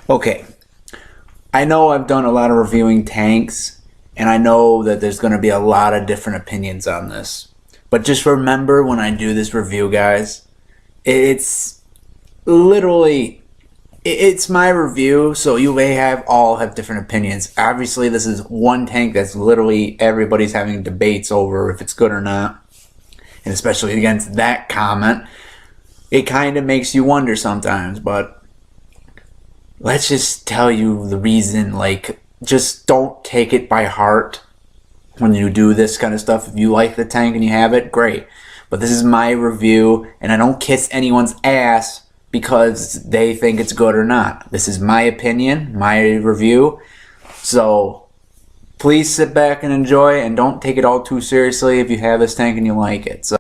Okay, I know I've done a lot of reviewing tanks, and I know that there's going to be a lot of different opinions on this. But just remember when I do this review, guys, it's literally it's my review, so you may all have different opinions. Obviously, this is one tank that's literally everybody's having debates over if it's good or not, and especially against that comment, it kind of makes you wonder sometimes. But let's just tell you the reason. Like, just don't take it by heart when you do this kind of stuff. If you like the tank and you have it, great. But this is my review, and I don't kiss anyone's ass because they think it's good or not. This is my opinion, my review. So please sit back and enjoy, and don't take it all too seriously if you have this tank and you like it. So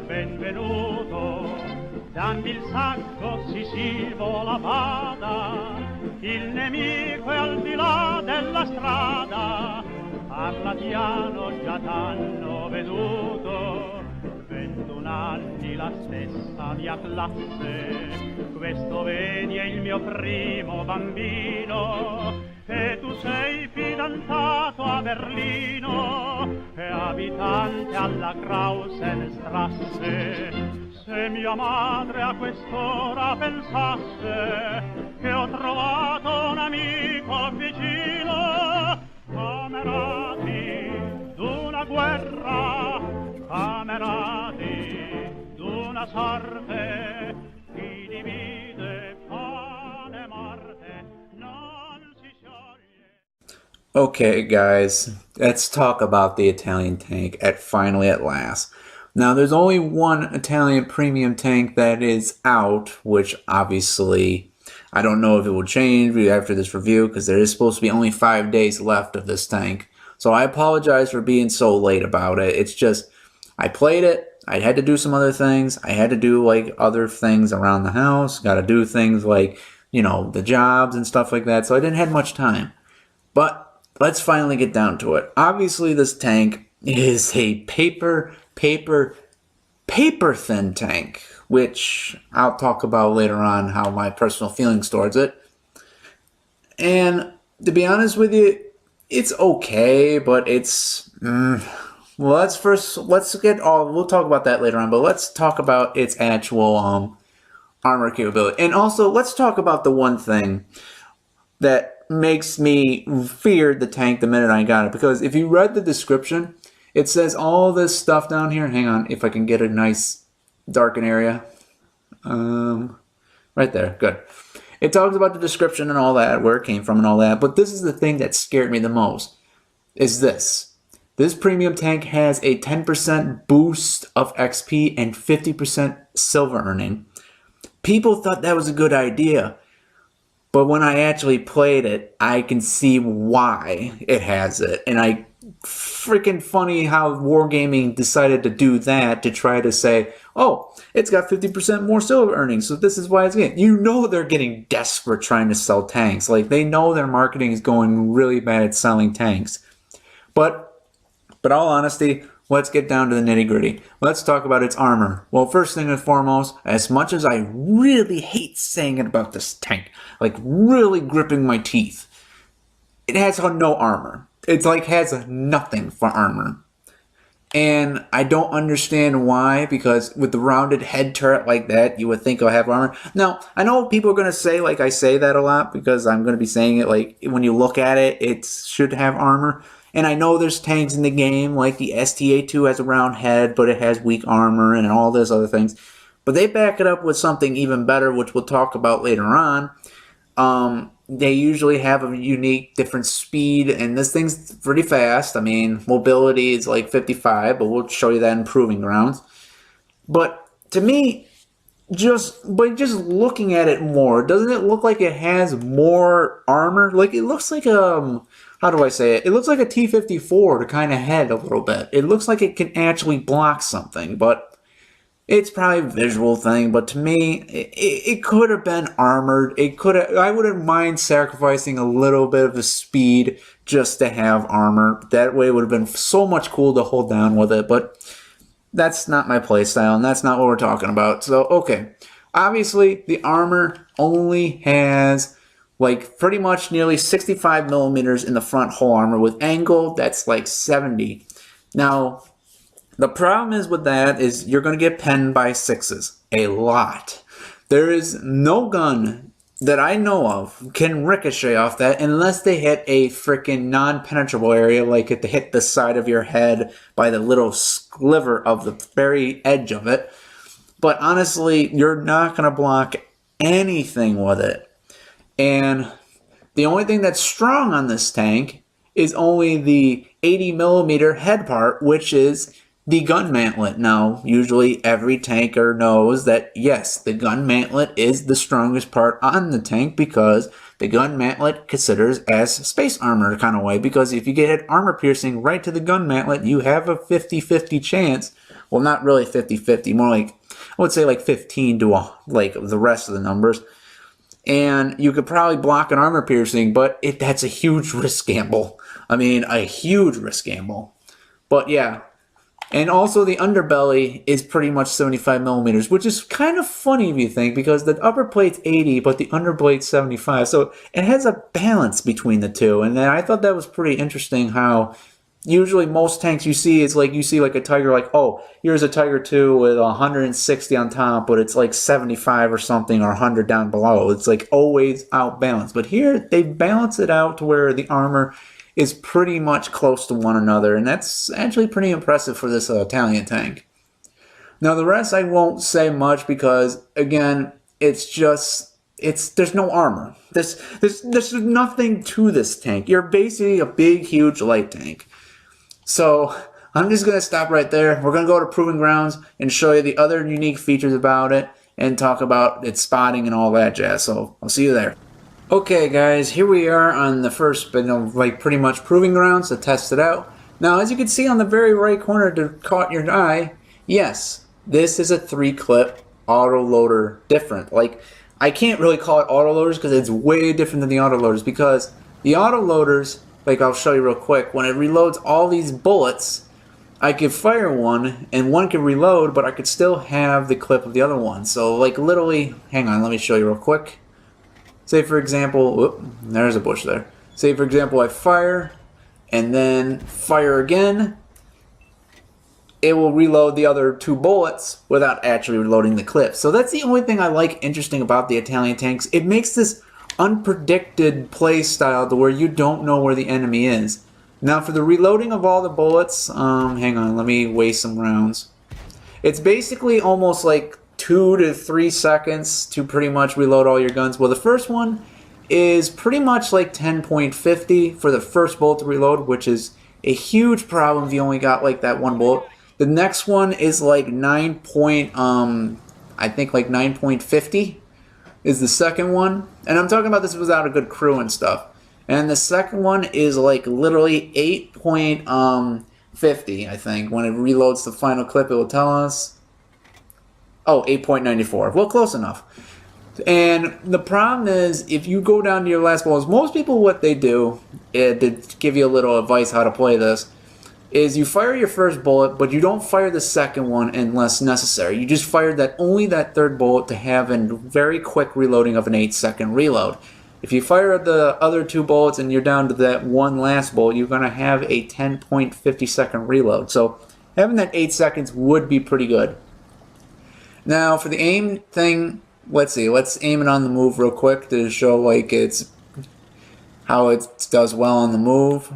benvenuto, dammi il sacco, si vola vada, il nemico è al di là della strada, parla piano, già t'hanno veduto, 21 anni la stessa mia classe, questo vedi è il mio primo bambino, e tu sei fidanzato a Berlino e abitante alla Krausenstrasse. Se mia madre a quest'ora pensasse che ho trovato un amico vicino, camerati d'una guerra, camerati d'una sorte, chi divide pane e morte non si scioglie. okay, guys, let's talk about the Italian tank finally at last. Now, there's only one Italian premium tank that is out, which obviously I don't know if it will change after this review because there is supposed to be only 5 days left of this tank. So I apologize for being so late about it. It's just I played it. I had to do some other things. I had to do like other things around the house. Got to do things like, the jobs and stuff like that. So I didn't have much time. But let's finally get down to it. Obviously, this tank is a paper thin tank, which I'll talk about later on how my personal feelings towards it. And to be honest with you, it's okay, but it's well, we'll talk about that later on, but let's talk about its actual armor capability. And also, let's talk about the one thing that makes me fear the tank the minute I got it, because if you read the description, it says all this stuff down here. Hang on, if I can get a nice darken area. Right there, good. It talks about the description and all that, where it came from and all that, but this is the thing that scared me the most, is this. This premium tank has a 10% boost of XP and 50% silver earning. People thought that was a good idea. But when I actually played it, I can see why it has it. And I freaking funny how Wargaming decided to do that to try to say, oh, it's got 50% more silver earnings, so this is why it's getting. You know they're getting desperate trying to sell tanks. Like, they know their marketing is going really bad at selling tanks. But all honesty, let's get down to the nitty-gritty. Let's talk about its armor. Well, first thing and foremost, as much as I really hate saying it about this tank, like really gripping my teeth, it has no armor. It's like has nothing for armor. And I don't understand why, because with the rounded head turret like that, you would think it'll have armor. Now, I know people are going to say, like I say that a lot, because I'm going to be saying it, like, when you look at it, it should have armor. And I know there's tanks in the game, like the STA-2 has a round head, but it has weak armor and all those other things. But they back it up with something even better, which we'll talk about later on. They usually have a unique different speed, and this thing's pretty fast. I mean, mobility is like 55, but we'll show you that in Proving Grounds. But to me, just looking at it more, doesn't it look like it has more armor? Like, it looks like how do I say it? It looks like a T-54 to kind of head a little bit. It looks like it can actually block something, but it's probably a visual thing. But to me, it could have been armored. It could have. I wouldn't mind sacrificing a little bit of the speed just to have armor. That way, it would have been so much cool to hold down with it. But that's not my playstyle, and that's not what we're talking about. So, okay. Obviously, the armor only has, like, pretty much nearly 65 millimeters in the front hull armor. With angle, that's like 70. Now, the problem is with that is you're going to get penned by sixes. A lot. There is no gun that I know of can ricochet off that unless they hit a freaking non-penetrable area, like if they hit the side of your head by the little sliver of the very edge of it. But honestly, you're not going to block anything with it. And the only thing that's strong on this tank is only the 80 millimeter head part, which is the gun mantlet. Now, usually every tanker knows that, yes, the gun mantlet is the strongest part on the tank because the gun mantlet considers as space armor kind of way. Because if you get armor piercing right to the gun mantlet, you have a 50-50 chance. Well, not really 50-50, more like, I would say like 15 to like the rest of the numbers. And you could probably block an armor piercing, but that's a huge risk gamble. I mean, a huge risk gamble. But yeah. And also the underbelly is pretty much 75 millimeters, which is kind of funny if you think, because the upper plate's 80, but the underplate's 75. So it has a balance between the two. And then I thought that was pretty interesting how usually most tanks you see is like, you see like a Tiger, like, oh, here's a Tiger 2 with 160 on top, but it's like 75 or something or 100 down below. It's like always out balanced. But here they balance it out to where the armor is pretty much close to one another, and that's actually pretty impressive for this Italian tank. Now the rest I won't say much because, again, there's no armor. There's nothing to this tank. You're basically a big, huge light tank. So I'm just going to stop right there. We're going to go to Proving Grounds and show you the other unique features about it and talk about its spotting and all that jazz. So I'll see you there. Okay guys, here we are on the first, like pretty much Proving Grounds to test it out. Now as you can see on the very right corner to caught your eye, yes, this is a 3-clip autoloader different. Like, I can't really call it autoloaders because it's way different than the autoloaders, because the autoloaders, like I'll show you real quick, when it reloads all these bullets, I could fire one and one could reload, but I could still have the clip of the other one. So like literally, hang on, let me show you real quick. Say for example, whoop, there's a bush there. Say for example I fire and then fire again. It will reload the other 2 bullets without actually reloading the clip. So that's the only thing I like interesting about the Italian tanks. It makes this unpredicted play style to where you don't know where the enemy is. Now for the reloading of all the bullets, hang on, let me waste some rounds. It's basically almost like 2 to 3 seconds to pretty much reload all your guns. Well, the first one is pretty much like 10.50 for the first bullet to reload, which is a huge problem if you only got like that one bullet. The next one is like I think like 9.50. is the second one. And I'm talking about this without a good crew and stuff. And the second one is like literally 8.50, I think. When it reloads the final clip, it will tell us. Oh, 8.94. Well, close enough. And the problem is, if you go down to your last bullets, most people, what they do, to give you a little advice how to play this, is you fire your first bullet, but you don't fire the second one unless necessary. You just fire only that third bullet to have a very quick reloading of an 8-second reload. If you fire the other 2 bullets and you're down to that one last bullet, you're going to have a 10.50 second reload. So having that 8 seconds would be pretty good. Now for the aim thing, let's see. Let's aim it on the move real quick to show like how it does well on the move.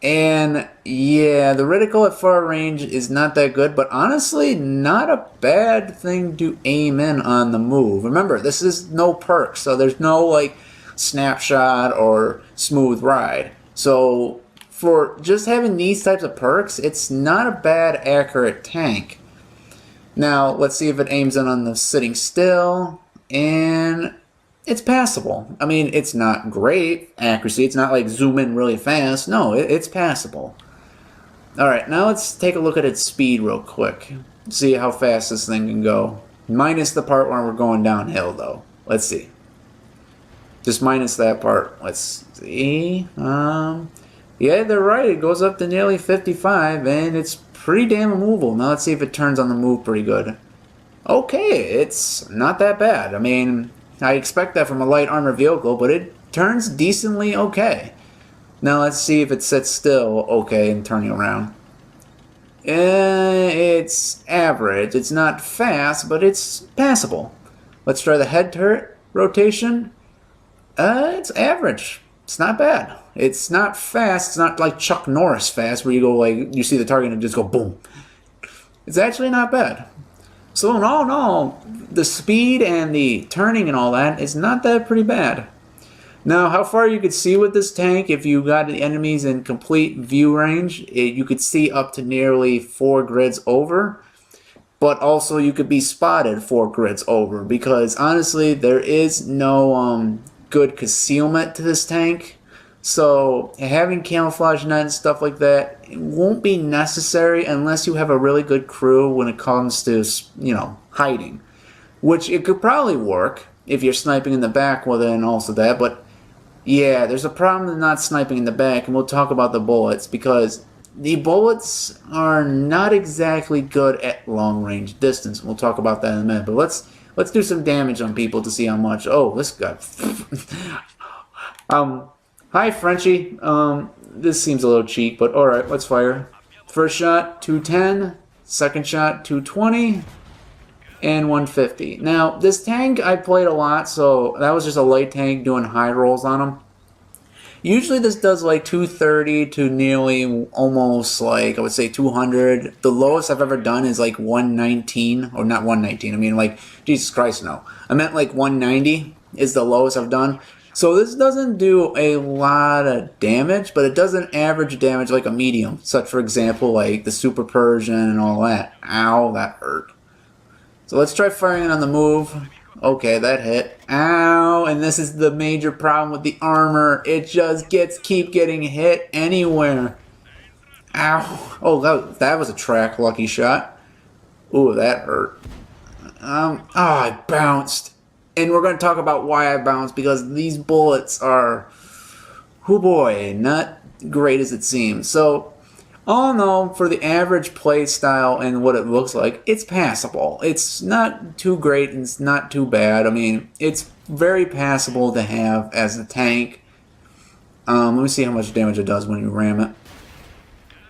And yeah, the reticle at far range is not that good, but honestly, not a bad thing to aim in on the move. Remember, this is no perk, so there's no like snapshot or smooth ride. So for just having these types of perks, it's not a bad accurate tank. Now let's see if it aims in on the sitting still, and it's passable. I mean, it's not great accuracy. It's not like zoom in really fast. No, it's passable. Alright, now let's take a look at its speed real quick. See how fast this thing can go. Minus the part where we're going downhill, though. Let's see. Just minus that part. Let's see. Yeah, they're right. It goes up to nearly 55, and it's pretty damn movable. Now let's see if it turns on the move pretty good. Okay, it's not that bad. I mean, I expect that from a light armor vehicle, but it turns decently okay. Now let's see if it sits still okay and turning around. It's average. It's not fast, but it's passable. Let's try the head turret rotation. It's average. It's not bad. It's not fast. It's not like Chuck Norris fast where you go like, you see the target and just go boom. It's actually not bad. So in all, the speed and the turning and all that is not that pretty bad. Now, how far you could see with this tank, if you got the enemies in complete view range, you could see up to nearly 4 grids over. But also you could be spotted 4 grids over, because honestly, there is no good concealment to this tank. So having camouflage net and stuff like that, it won't be necessary unless you have a really good crew when it comes to, hiding. Which it could probably work if you're sniping in the back, well then also that. But yeah, there's a problem with not sniping in the back, and we'll talk about the bullets, because the bullets are not exactly good at long range distance. We'll talk about that in a minute. But let's do some damage on people to see how much. Oh, this guy. Hi, Frenchie. This seems a little cheap, but alright, let's fire. First shot, 210. Second shot, 220. And 150. Now, this tank I played a lot, so that was just a light tank doing high rolls on them. Usually this does like 230 to nearly almost like, I would say 200. The lowest I've ever done is like 119. Or not 119, I mean like, Jesus Christ, no. I meant like 190 is the lowest I've done. So this doesn't do a lot of damage, but it does an average damage like a medium. Such, for example, like the Super Persian and all that. Ow, that hurt. So let's try firing it on the move. Okay, that hit. Ow, and this is the major problem with the armor. It just keep getting hit anywhere. Ow. Oh, that was a track lucky shot. Ooh, that hurt. I bounced. And we're going to talk about why I bounced, because these bullets are, oh boy, not great as it seems. So, all in all, for the average play style and what it looks like, it's passable. It's not too great and it's not too bad. I mean, it's very passable to have as a tank. Let me see how much damage it does when you ram it.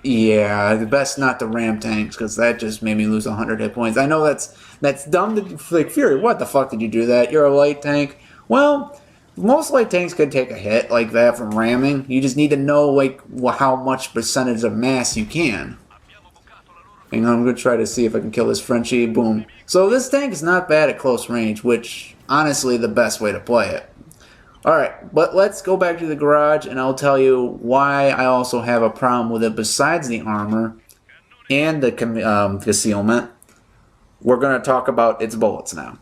Yeah, the best not to ram tanks, because that just made me lose 100 hit points. I know that's dumb to, like, Fury, what the fuck did you do that? You're a light tank. Well, most light tanks could take a hit like that from ramming. You just need to know, like, how much percentage of mass you can. Hang on, I'm going to try to see if I can kill this Frenchie. Boom. So this tank is not bad at close range, which, honestly, the best way to play it. Alright, but let's go back to the garage, and I'll tell you why I also have a problem with it besides the armor and the concealment. We're going to talk about its bullets now.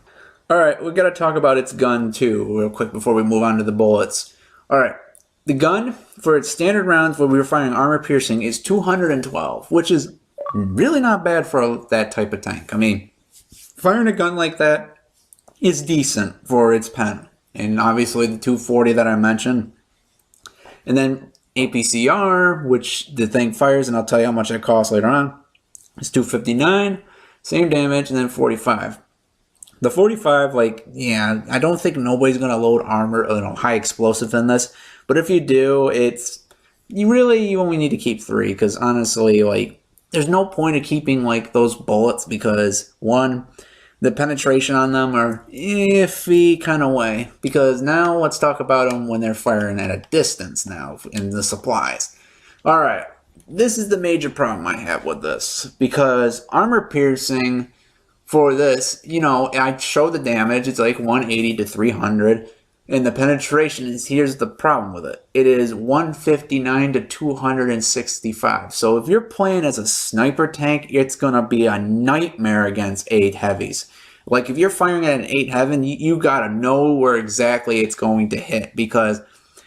Alright, we gotta talk about its gun too, real quick before we move on to the bullets. Alright, the gun, for its standard rounds when we were firing armor piercing, is 212, which is really not bad for that type of tank. I mean, firing a gun like that is decent for its pen. And obviously the 240 that I mentioned. And then APCR, which the thing fires, and I'll tell you how much it costs later on, is 259, same damage, and then 45. The 45, like, yeah, I don't think nobody's going to load armor, high explosive in this. But if you do, you only need to keep 3. Because honestly, like, there's no point of keeping, like, those bullets. Because, one, the penetration on them are iffy kind of way. Because now let's talk about them when they're firing at a distance now in the supplies. Alright, this is the major problem I have with this. Because armor piercing... For this, I show the damage. It's like 180 to 300. And the penetration is, here's the problem with it. It is 159 to 265. So if you're playing as a sniper tank, it's going to be a nightmare against 8 heavies. Like if you're firing at an 8 heavy, you got to know where exactly it's going to hit. Because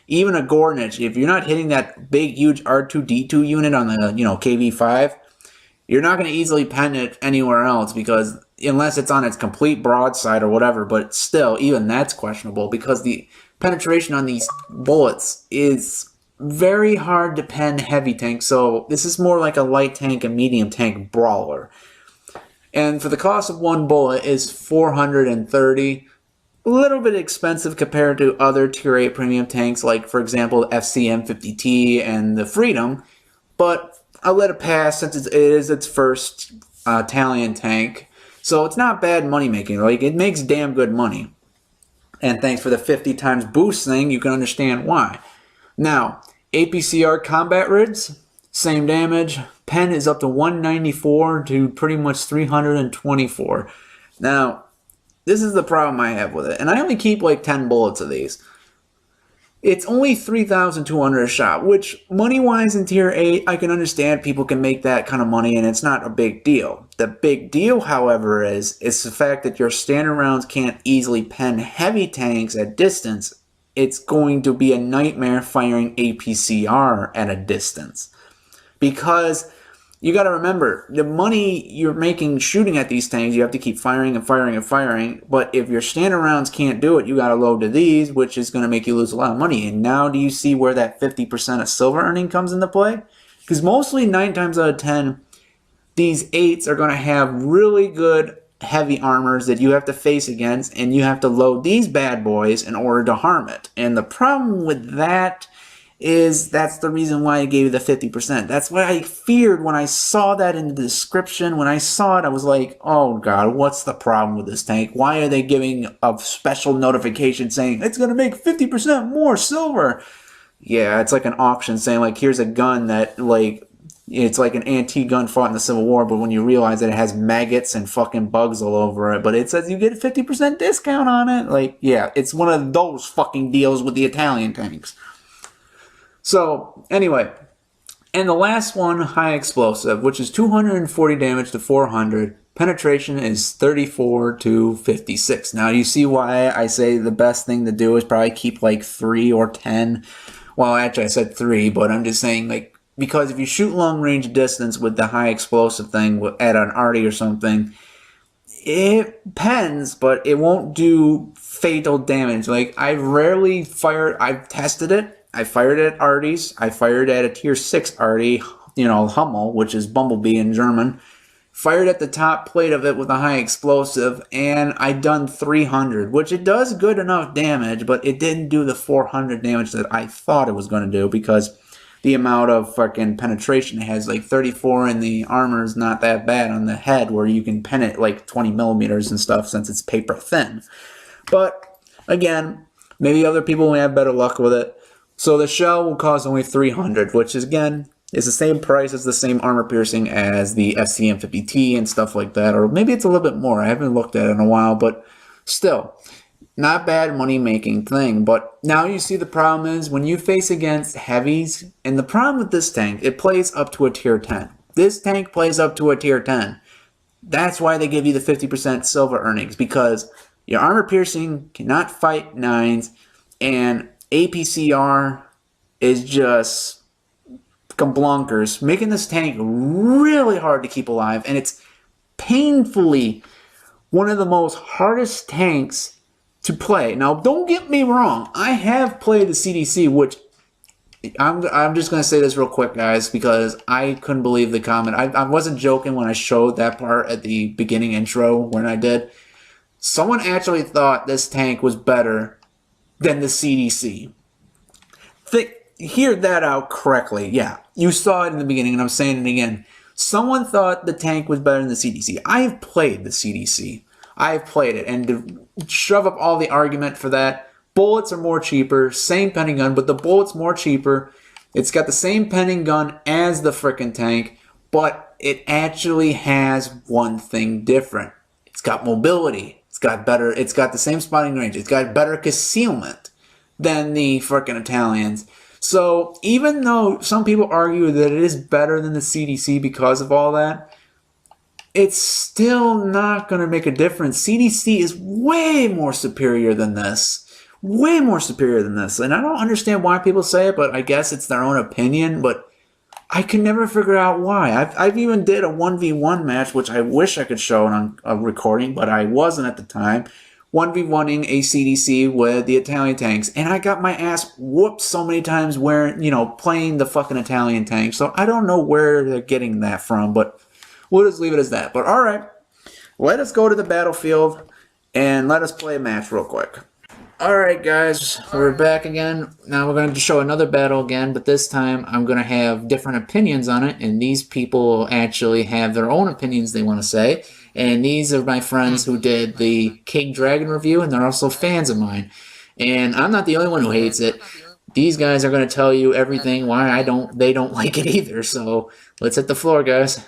even a Gornich, if you're not hitting that big, huge R2-D2 unit on the, KV5, you're not going to easily pen it anywhere else because unless it's on its complete broadside or whatever, but still, even that's questionable because the penetration on these bullets is very hard to pen heavy tanks. So this is more like a light tank and medium tank brawler. And for the cost of one bullet is 430. A little bit expensive compared to other tier 8 premium tanks like, for example, the FCM50T and the Freedom, but I'll let it pass since it is its first Italian tank. So it's not bad money making. Like, it makes damn good money. And thanks for the 50 times boost thing, you can understand why. Now, APCR combat rids, same damage. Pen is up to 194 to pretty much 324. Now, this is the problem I have with it. And I only keep like 10 bullets of these. It's only 3,200 a shot, which money-wise in Tier 8, I can understand people can make that kind of money and it's not a big deal. The big deal, however, is the fact that your standard rounds can't easily pen heavy tanks at distance. It's going to be a nightmare firing APCR at a distance. Because you got to remember, the money you're making shooting at these tanks, you have to keep firing and firing and firing. But if your standard rounds can't do it, you got to load to these, which is going to make you lose a lot of money. And now do you see where that 50% of silver earning comes into play? Because mostly 9 times out of 10, these 8s are going to have really good heavy armors that you have to face against, and you have to load these bad boys in order to harm it. And the problem with that is that's the reason why I gave you the 50%. That's what I feared when I saw that in the description. When I saw it, I was like, oh God, what's the problem with this tank? Why are they giving a special notification saying it's going to make 50% more silver? Yeah, it's like an auction saying, like, here's a gun that, like, it's like an antique gun fought in the Civil War, but when you realize that it has maggots and fucking bugs all over it, but it says you get a 50% discount on it. Like, yeah, it's one of those fucking deals with the Italian tanks. So, anyway, and the last one, high explosive, which is 240 damage to 400. Penetration is 34 to 56. Now, you see why I say the best thing to do is probably keep like 3 or 10. Well, actually, I said 3, but I'm just saying, like, because if you shoot long range distance with the high explosive thing at an arty or something, it pens, but it won't do fatal damage. Like, I've tested it. I fired at arties. I fired at a tier 6 arty, Hummel, which is Bumblebee in German. Fired at the top plate of it with a high explosive, and I done 300, which it does good enough damage, but it didn't do the 400 damage that I thought it was going to do because the amount of fucking penetration it has, like 34, and the armor is not that bad on the head where you can pen it like 20 millimeters and stuff since it's paper thin. But again, maybe other people may have better luck with it. So the shell will cost only 300, which is, again, is the same price as the same armor piercing as the FCM50T and stuff like that. Or maybe it's a little bit more. I haven't looked at it in a while, but still, not bad money-making thing. But now you see the problem is when you face against heavies, and the problem with this tank, it plays up to a tier 10. This tank plays up to a tier 10. That's why they give you the 50% silver earnings, because Your armor piercing cannot fight 9s, and APCR is just blonkers, making this tank really hard to keep alive, and it's painfully one of the most hardest tanks to play. Now, don't get me wrong, I have played the CDC, which I'm just going to say this real quick, guys, because I couldn't believe the comment. I wasn't joking when I showed that part at the beginning intro when I did. Someone actually thought this tank was better than the CDC. Hear that out correctly. Yeah, you saw it in the beginning, and I'm saying it again. Someone thought the tank was better than the CDC. I have played the CDC. I have played it, and to shove up all the argument for that, bullets are more cheaper, same penning gun, but the bullet's more cheaper. It's got the same penning gun as the frickin' tank, but it actually has one thing different. It's got mobility. It's got the same spotting range. It's got better concealment than the frickin' Italians. So even though some people argue that it is better than the CDC because of all that, it's still not going to make a difference. CDC is way more superior than this. Way more superior than this. And I don't understand why people say it, but I guess it's their own opinion. But I can never figure out why. I've even did a 1v1 match, which I wish I could show on a recording, but I wasn't at the time. 1v1ing a CDC with the Italian tanks, and I got my ass whooped so many times playing the fucking Italian tank. So I don't know where they're getting that from, but we'll just leave it as that. But alright, let us go to the battlefield and let us play a match real quick. Alright guys, we're back again. Now we're going to show another battle again, but this time I'm going to have different opinions on it, and these people actually have their own opinions they want to say. And these are my friends who did the King Dragon review, and they're also fans of mine. And I'm not the only one who hates it. These guys are going to tell you everything why they don't like it either. So let's hit the floor, guys.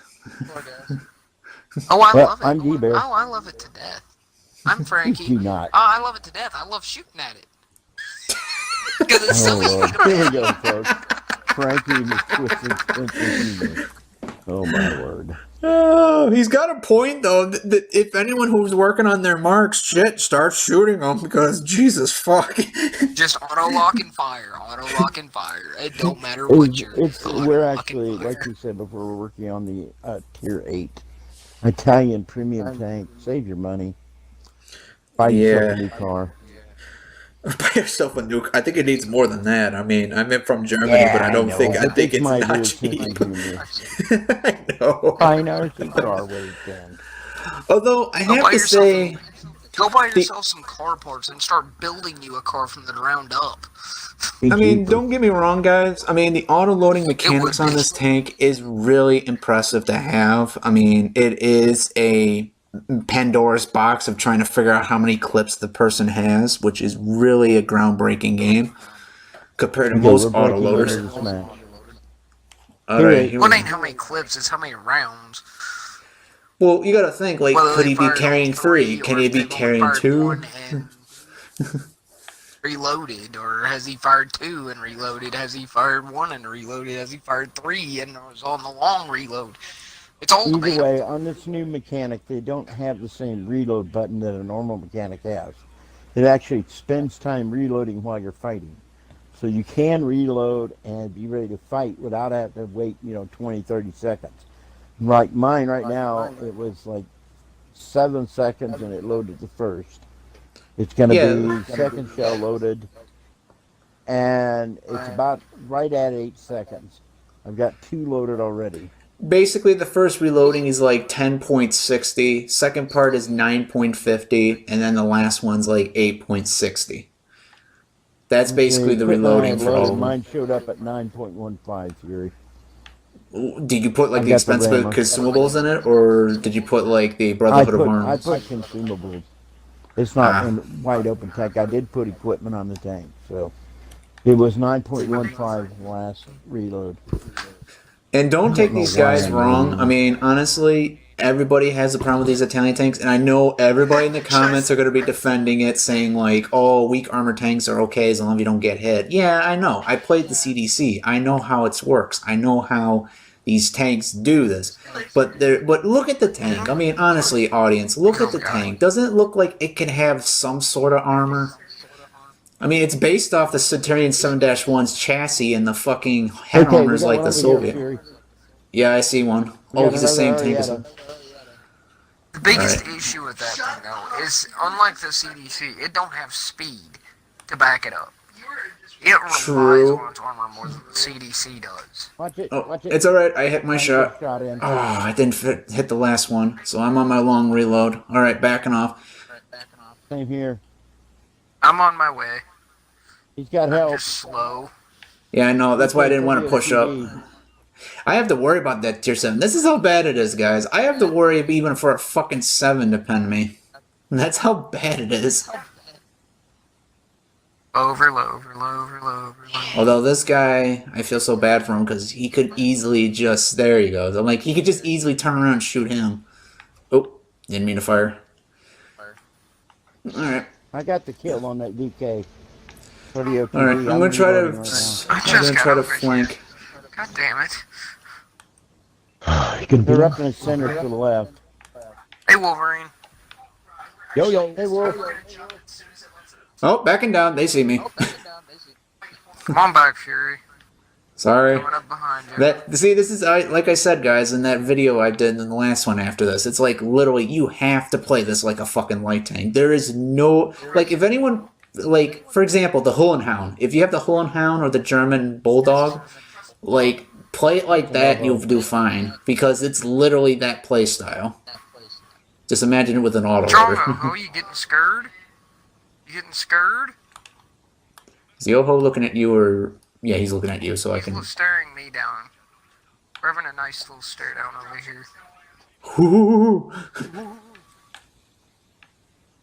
Oh, I love it. I'm D-Bear. Oh, I love it to death. I'm Frankie. You not. Oh, I love it to death. I love shooting at it. Because it's so easy Lord. to Here we go, folks. Frankie and his twisted sense of humor. Oh, my word. Oh, he's got a point, though, that if anyone who's working on their marks, start shooting them, because Jesus fuck. Just auto-lock and fire. Auto-lock and fire. It don't matter what you're... We're actually, like you said before, we're working on the Tier 8 Italian premium tank. Save your money. Buy yourself a new car. Buy yourself a new. I think it needs more than that. I mean, I'm from Germany, but I don't think. I think it's not cheap. I know. Fine RC car weight then. Although I have to say, go buy yourself some car parts and start building you a car from the ground up. I mean, don't get me wrong, guys. I mean, the auto-loading mechanics on this tank is really impressive to have. I mean, it is a Pandora's box of trying to figure out how many clips the person has, which is really a groundbreaking game compared to most autoloaders. Alright, well, it ain't how many clips, it's how many rounds. Well, you gotta think, like, could he be carrying 3? Can he be carrying 2? Reloaded, or has he fired 2 and reloaded? Has he fired 1 and reloaded? Has he fired 3 and was on the long reload? It's all either way, on this new mechanic, they don't have the same reload button that a normal mechanic has. It actually spends time reloading while you're fighting. So you can reload and be ready to fight without having to wait, 20, 30 seconds. Like mine right now, it was like 7 seconds and it loaded the first. It's going to be second shell loaded, and it's about right at 8 seconds. I've got 2 loaded already. Basically, the first reloading is like 10.60, second part is 9.50, and then the last one's like 8.60. That's basically the reloading for all of them. Mine showed up at 9.15, Fury. Did you put like the expensive consumables in it, or did you put like the Brotherhood of Arms? I put consumables. It's not in wide open tank. I did put equipment on the tank, so it was 9.15 last reload. And don't take these guys wrong. I mean, honestly, everybody has a problem with these Italian tanks, and I know everybody in the comments are going to be defending it, saying like, oh, weak armor tanks are okay as long as you don't get hit. Yeah, I know. I played the CDC. I know how it works. I know how these tanks do this. But look at the tank. I mean, honestly, audience, look at the tank. Doesn't it look like it can have some sort of armor? I mean, it's based off the Centurion 7-1's chassis, and the fucking head armor is like the Soviet. Yeah, I see one. Oh, he's the same tank as him. The biggest issue with that thing, though, is unlike the CDC, it don't have speed to back it up. It relies on its armor more than the CDC does. Watch it. It's alright, I hit my shot. Oh, I didn't hit the last one, so I'm on my long reload. Alright, backing off. Same here. I'm on my way. He's got help. Just slow. Yeah, I know, that's why I didn't want to push up. I have to worry about that tier 7. This is how bad it is, guys. I have to worry even for a fucking 7 to pen me. That's how bad it is. Overload. Although this guy, I feel so bad for him because he could easily just... There he goes. I'm like, he could just easily turn around and shoot him. Oh, didn't mean to fire. Alright. I got the kill on that DK. Alright, I'm going to try to flank. God damn it. They're up in the center to the left. Hey, Wolverine. Yo. Hey, Wolf. Oh, backing down. They see me. Come on back, Fury. Sorry. Coming up behind you. See, this is like I said, guys, in that video I did in the last one after this. It's like literally you have to play this like a fucking light tank. There is no like if anyone like for example the Hohenhound. If you have the Hohenhound or the German Bulldog, like play it like that, you'll do fine because it's literally that play style. Just imagine it with an auto loader. Oh, you getting scared? You getting scared? Is the Oho looking at you or... Yeah, he's looking at you, so I can... He's staring me down. We're having a nice little stare down over here. Ooh.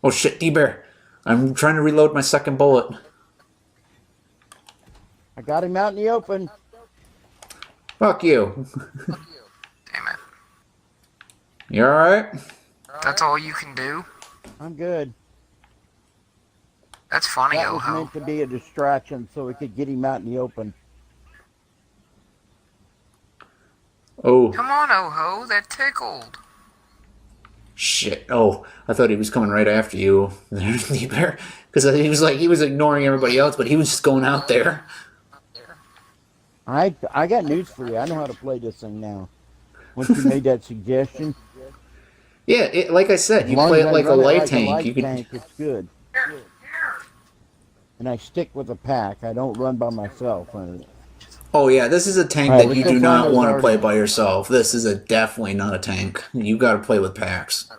Oh shit, D-Bear. I'm trying to reload my second bullet. I got him out in the open. Fuck you. Damn it. You alright? That's all you can do? I'm good. That's funny, That was Oho. meant to be a distraction so we could get him out in the open. Oh. Come on, Oho, that tickled. Shit. Oh, I thought he was coming right after you, D-Bear. Because he was ignoring everybody else, but he was just going out there. I got news for you. I know how to play this thing now. Once you made that suggestion. Yeah, like I said, you play it like a light tank. You could... It's good. And I stick with a pack. I don't run by myself. Oh yeah, this is a tank that you do not want to play by yourself. This is definitely not a tank. You got to play with packs.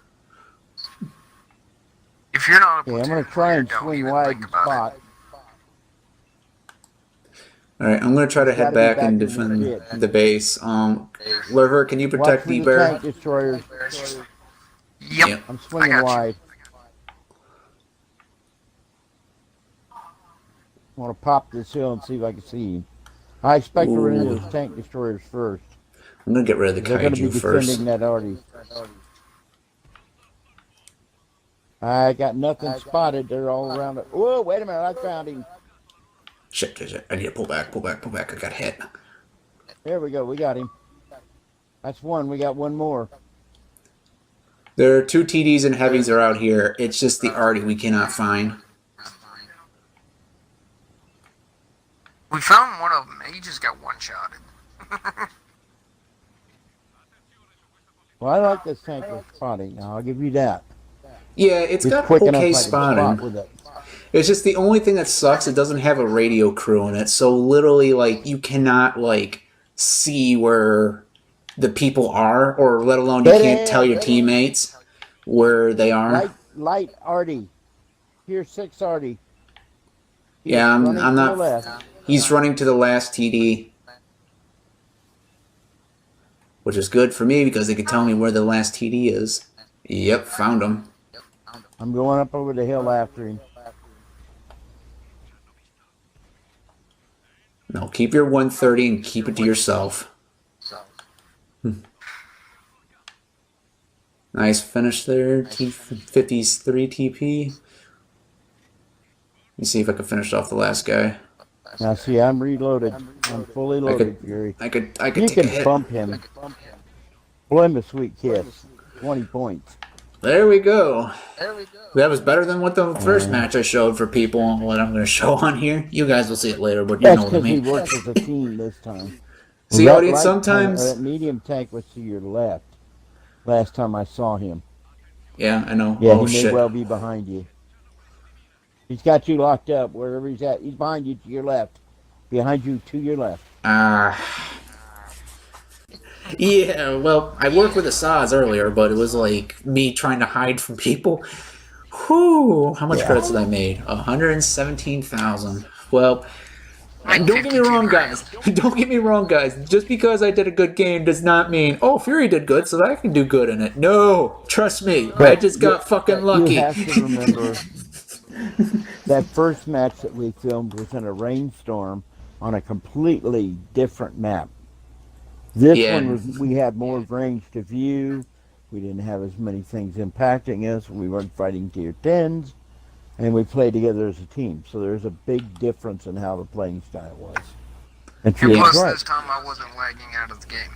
If you're not a I'm going to try and swing wide and spot. Alright, I'm going to try to head back and defend the base. Lurver, can you protect D-Bear? Tank destroyers. Yep. I'm swinging wide. I want to pop this hill and see if I can see him. I expect to run into those tank destroyers first. I'm going to get rid of the They're going to be kaiju first. defending that already. I got nothing spotted. They're all around it. Whoa, wait a minute. I found him. Shit. I need to pull back. I got hit. There we go. We got him. That's one. We got one more. There are 2 TDs and heavies are out here. It's just the arty we cannot find. We found one of them. He just got one-shotted. Well, I like this tank for spotting. Now, I'll give you that. Yeah, it's got quick enough okay I can spot spotting. with it. It's just the only thing that sucks, it doesn't have a radio crew in it. So literally, like, you cannot, like, see where the people are, or let alone you can't tell your teammates where they are. Light Artie. Here's 6 Artie. Yeah, I'm not... He's running to the last TD. Which is good for me, because they can tell me where the last TD is. Yep, found him. I'm going up over the hill after him. No, keep your 130 and keep it to yourself. Nice finish there. T53 TP. Let me see if I can finish off the last guy. Now, see, I'm reloaded. I'm fully I loaded, could, Fury. I could You take a can hit. bump him. Blow him a sweet kiss. 20 points. There we go. That was better than what the first match I showed for people. What I'm going to show on here. You guys will see it later, but you That's know what I because we mean. worked as a team this time. Well, See, that audience, light tank, or sometimes. that medium tank was to your left. Last time I saw him. Yeah, I know. Yeah, Oh he may shit. well be behind you. He's got you locked up wherever he's at. He's behind you to your left. Behind you to your left. Yeah, well, I worked with the saws earlier, but it was like me trying to hide from people. Whew, how much Yeah. credits did I made? 117,000. Well, Like don't get me 52 wrong, grand. guys. Don't get me wrong, guys. Just because I did a good game does not mean, oh, Fury did good, so I can do good in it. No, trust me. I just got fucking lucky. You have to remember that first match that we filmed was in a rainstorm on a completely different map. This Yeah. one was, we had more range to view. We didn't have as many things impacting us. We weren't fighting tier 10s. And we played together as a team. So there's a big difference in how the playing style was. And And Fio's plus, right. this time I wasn't lagging out of the game.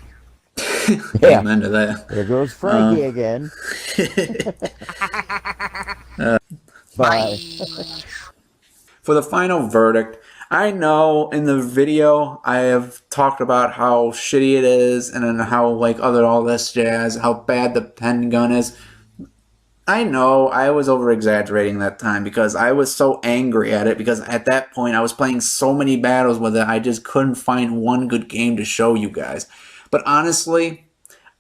Yeah. Amen to that. There goes Frankie again. Bye. For the final verdict, I know in the video I have talked about how shitty it is and then how like all this jazz, how bad the pen gun is. I know I was over exaggerating that time because I was so angry at it because at that point I was playing so many battles with it I just couldn't find one good game to show you guys. But honestly,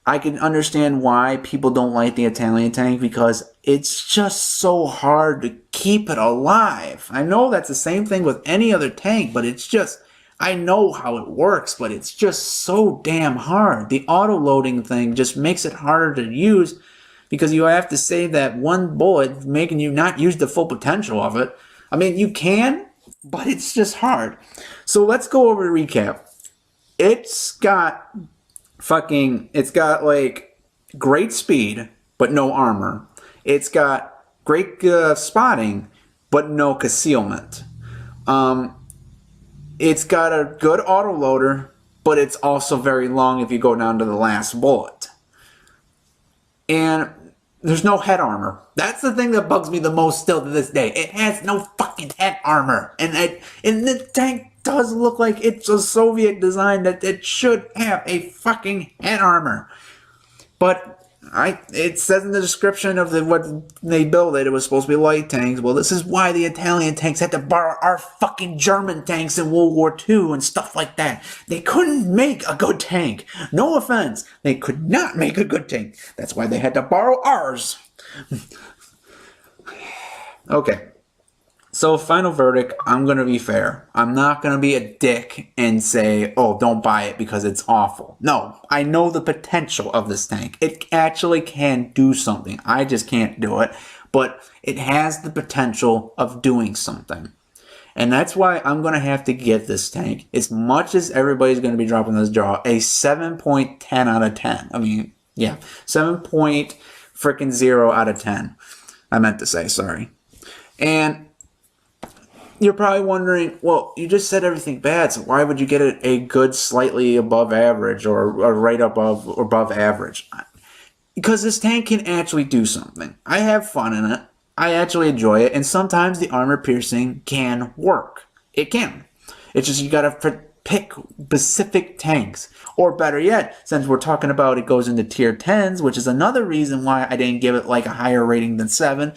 I can understand why people don't like the Italian tank because it's just so hard to keep it alive. I know that's the same thing with any other tank, but it's just, I know how it works, but it's just so damn hard. The auto-loading thing just makes it harder to use because you have to save that one bullet, making you not use the full potential of it. I mean, you can, but it's just hard. So let's go over the recap. It's got like great speed, but no armor. It's got great spotting, but no concealment. It's got a good autoloader, but it's also very long if you go down to the last bullet. And there's no head armor. That's the thing that bugs me the most still to this day. It has no fucking head armor. And the tank does look like it's a Soviet design that it should have a fucking head armor. But it says in the description of what they built it was supposed to be light tanks. Well, this is why the Italian tanks had to borrow our fucking German tanks in World War II and stuff like that. They couldn't make a good tank. No offense. They could not make a good tank. That's why they had to borrow ours. Okay. So, final verdict, I'm going to be fair. I'm not going to be a dick and say, oh, don't buy it because it's awful. No, I know the potential of this tank. It actually can do something. I just can't do it. But it has the potential of doing something. And that's why I'm going to have to give this tank, as much as everybody's going to be dropping this jaw, a 7.10 out of 10. I mean, yeah, 7.0 out of 10. I meant to say, sorry. And you're probably wondering, well, you just said everything bad, so why would you get it a good slightly above average or right above or above average? Because this tank can actually do something. I have fun in it. I actually enjoy it, and sometimes the armor piercing can work. It can. It's just you gotta pick specific tanks. Or better yet, since we're talking about it goes into tier 10s, which is another reason why I didn't give it like a higher rating than 7,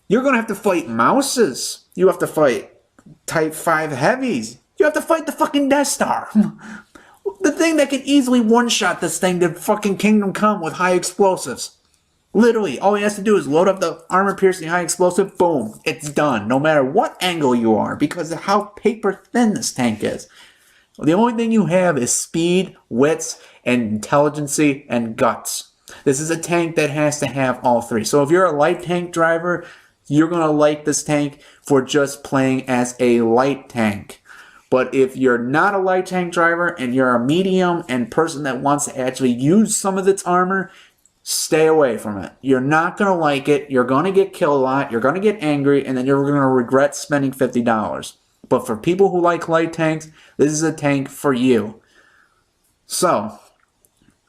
you're going to have to fight mouses. You have to fight Type 5 heavies. You have to fight the fucking Death Star. The thing that can easily one-shot this thing to fucking Kingdom Come with high explosives. Literally, all he has to do is load up the armor-piercing high explosive, boom, it's done. No matter what angle you are, because of how paper-thin this tank is. The only thing you have is speed, wits, and intelligency, and guts. This is a tank that has to have all three. So if you're a light tank driver, you're going to like this tank for just playing as a light tank. But if you're not a light tank driver and you're a medium and person that wants to actually use some of its armor, stay away from it. You're not going to like it. You're going to get killed a lot. You're going to get angry, and then you're going to regret spending $50. But for people who like light tanks, this is a tank for you. So,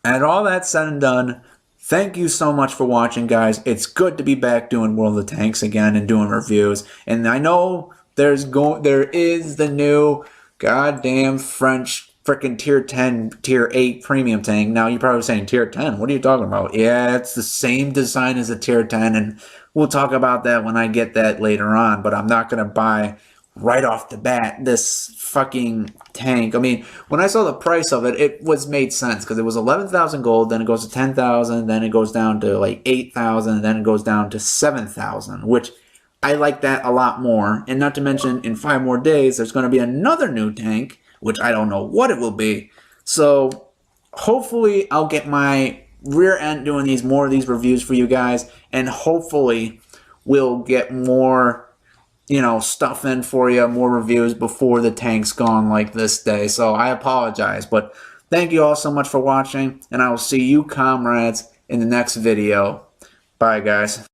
and all that said and done, thank you so much for watching, guys. It's good to be back doing World of Tanks again and doing reviews. And I know there is the new goddamn French freaking tier 10, tier 8 premium tank. Now you're probably saying tier 10. What are you talking about? Yeah, it's the same design as a tier 10, and we'll talk about that when I get that later on. But I'm not going to buy right off the bat this fucking tank. I mean, when I saw the price of it, it was made sense because it was 11,000 gold, then it goes to 10,000, then it goes down to like 8,000, then it goes down to 7,000, which I like that a lot more. And not to mention, in 5 more days, there's going to be another new tank, which I don't know what it will be. So hopefully I'll get my rear end doing more of these reviews for you guys, and hopefully we'll get more, you know, stuff in for you, more reviews before the tank's gone like this day. So I apologize, but thank you all so much for watching, and I will see you comrades in the next video. Bye, guys.